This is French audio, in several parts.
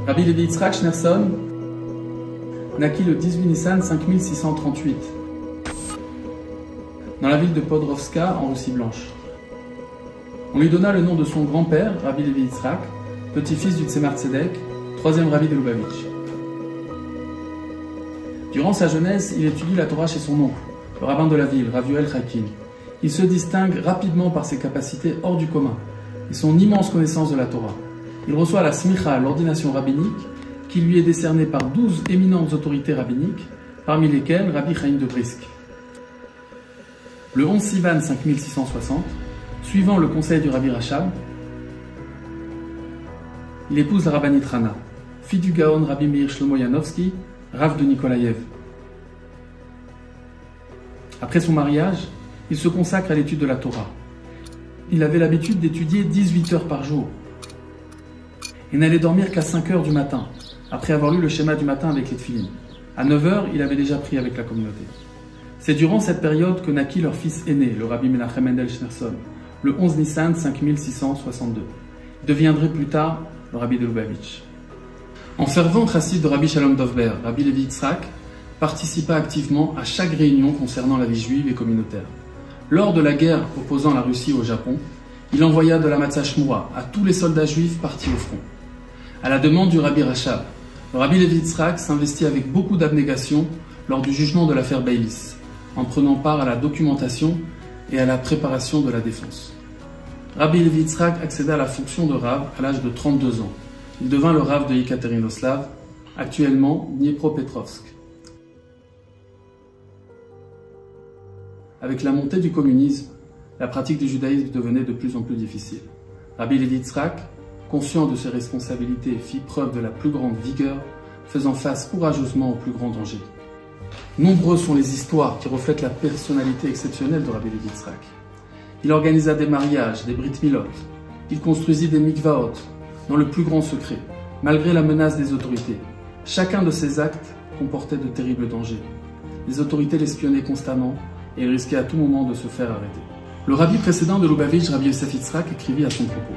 Rabbi Levi Yitzhak Schneerson naquit le 18 Nissan 5638 dans la ville de Podrovska en Russie blanche. On lui donna le nom de son grand-père, Rabbi Levi Yitzhak, petit-fils du Tzemar Tzedek, troisième rabbi de Lubavitch. Durant sa jeunesse, il étudie la Torah chez son oncle, le rabbin de la ville, Rav Yoel Chaikin. Il se distingue rapidement par ses capacités hors du commun et son immense connaissance de la Torah. Il reçoit la smicha, l'ordination rabbinique, qui lui est décernée par 12 éminentes autorités rabbiniques, parmi lesquelles Rabbi Chaim de Brisk. Le 11 Sivan 5660, suivant le conseil du Rabbi Rachab, il épouse la rabbinite Rana, fille du Gaon Rabbi Meir Shlomo Yanovsky, Rav de Nikolaïev. Après son mariage, il se consacre à l'étude de la Torah. Il avait l'habitude d'étudier 18 heures par jour et n'allait dormir qu'à 5 heures du matin, après avoir lu le schéma du matin avec les tefilines. À 9 heures, il avait déjà prié avec la communauté. C'est durant cette période que naquit leur fils aîné, le Rabbi Menachem Mendel Schneerson, le 11 Nissan 5662. Il deviendrait plus tard le Rabbi de Lubavitch. En fervent chassid de Rabbi Shalom Dovber, Rabbi Levi Yitzhak participa activement à chaque réunion concernant la vie juive et communautaire. Lors de la guerre opposant la Russie au Japon, il envoya de la matzah shmura à tous les soldats juifs partis au front. À la demande du Rabbi Rachab, le Rabbi Levi Yitzhak s'investit avec beaucoup d'abnégation lors du jugement de l'affaire Beilis, en prenant part à la documentation et à la préparation de la défense. Rabbi Levi Yitzhak accéda à la fonction de Rav à l'âge de 32 ans. Il devint le Rav de Yekaterinoslav, actuellement Dniepropetrovsk. Avec la montée du communisme, la pratique du judaïsme devenait de plus en plus difficile. Rabbi Levi Yitzhak, conscient de ses responsabilités, fit preuve de la plus grande vigueur, faisant face courageusement au plus grand danger. Nombreuses sont les histoires qui reflètent la personnalité exceptionnelle de Rabbi Levi Yitzhak. Il organisa des mariages, des brit milot. Il construisit des mikvaot dans le plus grand secret, malgré la menace des autorités. Chacun de ces actes comportait de terribles dangers. Les autorités l'espionnaient constamment et il risquait à tout moment de se faire arrêter. Le rabbi précédent de Lubavitch, Rabbi Yosef Yitzhak, écrivit à son propos: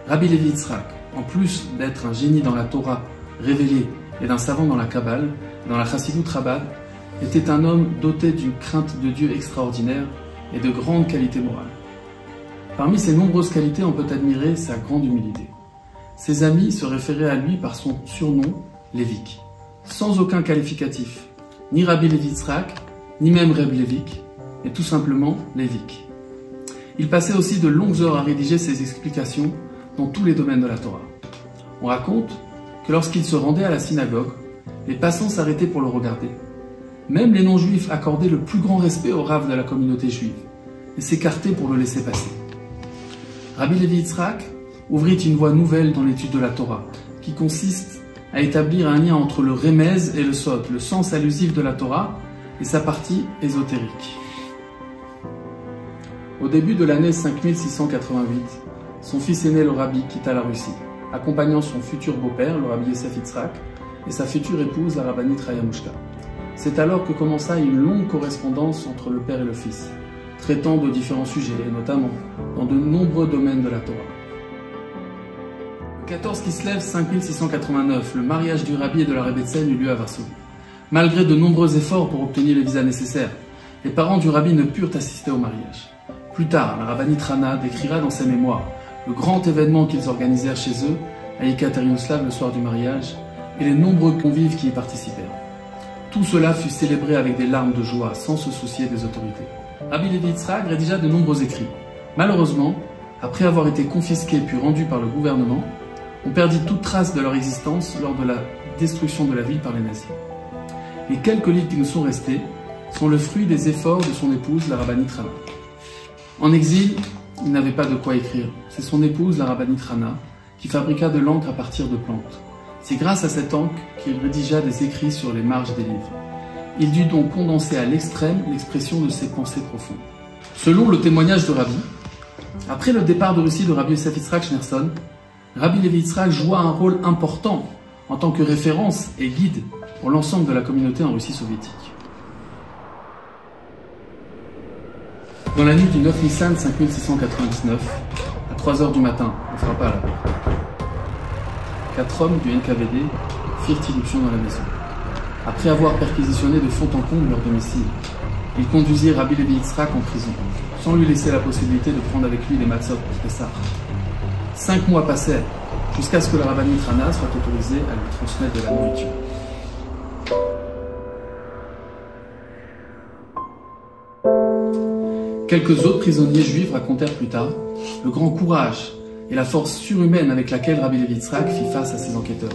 Rabbi Levi Yitzhak, en plus d'être un génie dans la Torah révélée et d'un savant dans la Kabbale, dans la Chassidut Chabad, était un homme doté d'une crainte de Dieu extraordinaire et de grandes qualités morales. Parmi ses nombreuses qualités, on peut admirer sa grande humilité. Ses amis se référaient à lui par son surnom, Lévik, sans aucun qualificatif, ni Rabbi Levi Yitzhak, ni même Reb Lévik, mais tout simplement Lévik. Il passait aussi de longues heures à rédiger ses explications dans tous les domaines de la Torah. On raconte que lorsqu'il se rendait à la synagogue, les passants s'arrêtaient pour le regarder. Même les non-juifs accordaient le plus grand respect au Rav de la communauté juive et s'écartaient pour le laisser passer. Rabbi Levi Yitzhak ouvrit une voie nouvelle dans l'étude de la Torah, qui consiste à établir un lien entre le remez et le sod, le sens allusif de la Torah, et sa partie ésotérique. Au début de l'année 5688, son fils aîné, le rabbi, quitta la Russie, accompagnant son futur beau-père, le Rabbi Yosef Yitzhak, et sa future épouse, la rabbinite Raya Mushka. C'est alors que commença une longue correspondance entre le père et le fils, traitant de différents sujets, et notamment dans de nombreux domaines de la Torah. Le 14 Kislev 5689, le mariage du rabbi et de la Rebbetzin eut lieu à Varsovie. Malgré de nombreux efforts pour obtenir les visas nécessaires, les parents du rabbi ne purent assister au mariage. Plus tard, la rabbinite Rana décrira dans ses mémoires le grand événement qu'ils organisèrent chez eux à Yekaterinoslav le soir du mariage et les nombreux convives qui y participèrent. Tout cela fut célébré avec des larmes de joie, sans se soucier des autorités. Rabbi Levi Yitzhak rédigea de nombreux écrits. Malheureusement, après avoir été confisqués puis rendus par le gouvernement, on perdit toute trace de leur existence lors de la destruction de la ville par les nazis. Les quelques livres qui nous sont restés sont le fruit des efforts de son épouse, la rabbinite Rana. En exil, il n'avait pas de quoi écrire. C'est son épouse, la rabbinite Rana, qui fabriqua de l'encre à partir de plantes. C'est grâce à cette encre qu'il rédigea des écrits sur les marges des livres. Il dut donc condenser à l'extrême l'expression de ses pensées profondes. Selon le témoignage de Rabbi, après le départ de Russie de Rabbi Yosef Yitzhak Schneerson, Rabbi Levi Yitzhak joua un rôle important en tant que référence et guide pour l'ensemble de la communauté en Russie soviétique. Dans la nuit du 9 Nissan 5699, à 3 h du matin, on frappa à la porte. 4 hommes du NKVD firent irruption dans la maison. Après avoir perquisitionné de fond en comble leur domicile, ils conduisirent Rabbi Levi Yitzhak en prison, sans lui laisser la possibilité de prendre avec lui des matzot pour Pessah. 5 mois passèrent, jusqu'à ce que le rabbinit Rana soit autorisé à lui transmettre de la nourriture. Quelques autres prisonniers juifs racontèrent plus tard le grand courage et la force surhumaine avec laquelle Rabbi Levi Yitzhak fit face à ces enquêteurs.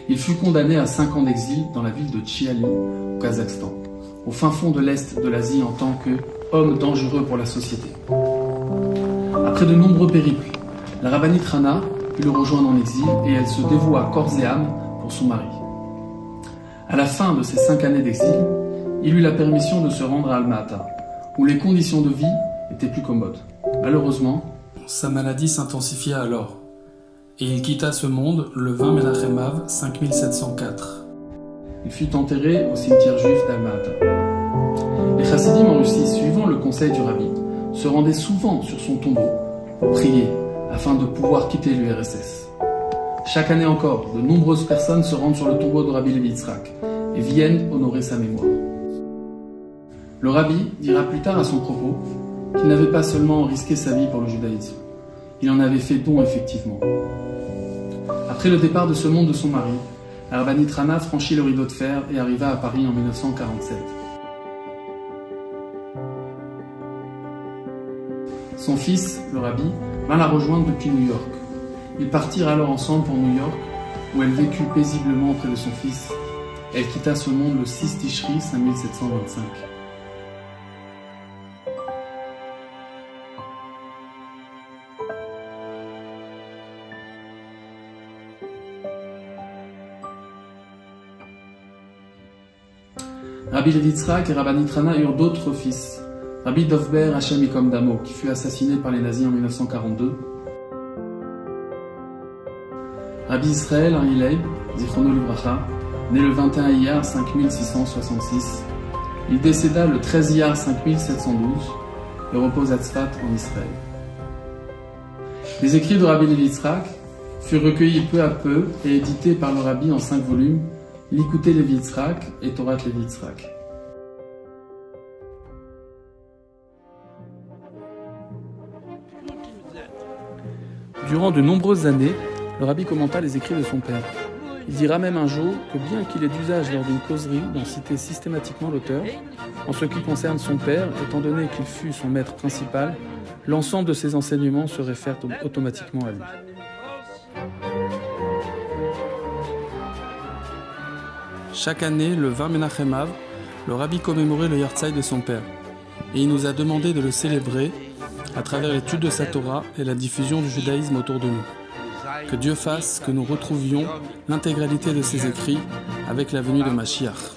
Il fut condamné à 5 ans d'exil dans la ville de Tchiali, au Kazakhstan, au fin fond de l'Est de l'Asie en tant qu'homme dangereux pour la société. Après de nombreux périples, la rabbinite Rana put le rejoindre en exil et elle se dévoua corps et âme pour son mari. À la fin de ces 5 années d'exil, il eut la permission de se rendre à Alma-Ata, où les conditions de vie étaient plus commodes. Malheureusement, sa maladie s'intensifia alors, et il quitta ce monde le 20 Menachem Av 5704. Il fut enterré au cimetière juif d'Alma-Ata. Les chassidim en Russie, suivant le conseil du rabbi, se rendaient souvent sur son tombeau pour prier afin de pouvoir quitter l'URSS. Chaque année encore, de nombreuses personnes se rendent sur le tombeau de Rabbi Levi Yitzhak et viennent honorer sa mémoire. Le rabbi dira plus tard à son propos qu'il n'avait pas seulement risqué sa vie pour le judaïsme, il en avait fait don effectivement. Après le départ de ce monde de son mari, la rabbinite Rana franchit le rideau de fer et arriva à Paris en 1947. Son fils, le rabbi, vint la rejoindre depuis New York. Ils partirent alors ensemble pour New York, où elle vécut paisiblement auprès de son fils. Elle quitta ce monde le 6 Tishri 5725. Rabbi Levi Yitzhak et rabbinite Rana eurent d'autres fils. Rabbi Dovber Hashem Yikom Damo, qui fut assassiné par les nazis en 1942. Rabbi Israël Ari Leib, Zichrono Livracha, né le 21 Iyar 5666. Il décéda le 13 Iyar 5712 et repose à Tzfat en Israël. Les écrits de Rabbi Levi Yitzhak furent recueillis peu à peu et édités par le rabbi en 5 volumes, Likutei Levi Yitzhak et Torat Levi Yitzhak. Durant de nombreuses années, le rabbi commenta les écrits de son père. Il dira même un jour que bien qu'il ait d'usage lors d'une causerie d'en citer systématiquement l'auteur, en ce qui concerne son père, étant donné qu'il fut son maître principal, l'ensemble de ses enseignements se réfèrent automatiquement à lui. Chaque année, le 20 Menachem Av, le rabbi commémorait le Yartzai de son père, et il nous a demandé de le célébrer à travers l'étude de sa Torah et la diffusion du judaïsme autour de nous. Que Dieu fasse que nous retrouvions l'intégralité de ses écrits avec la venue de Mashiach.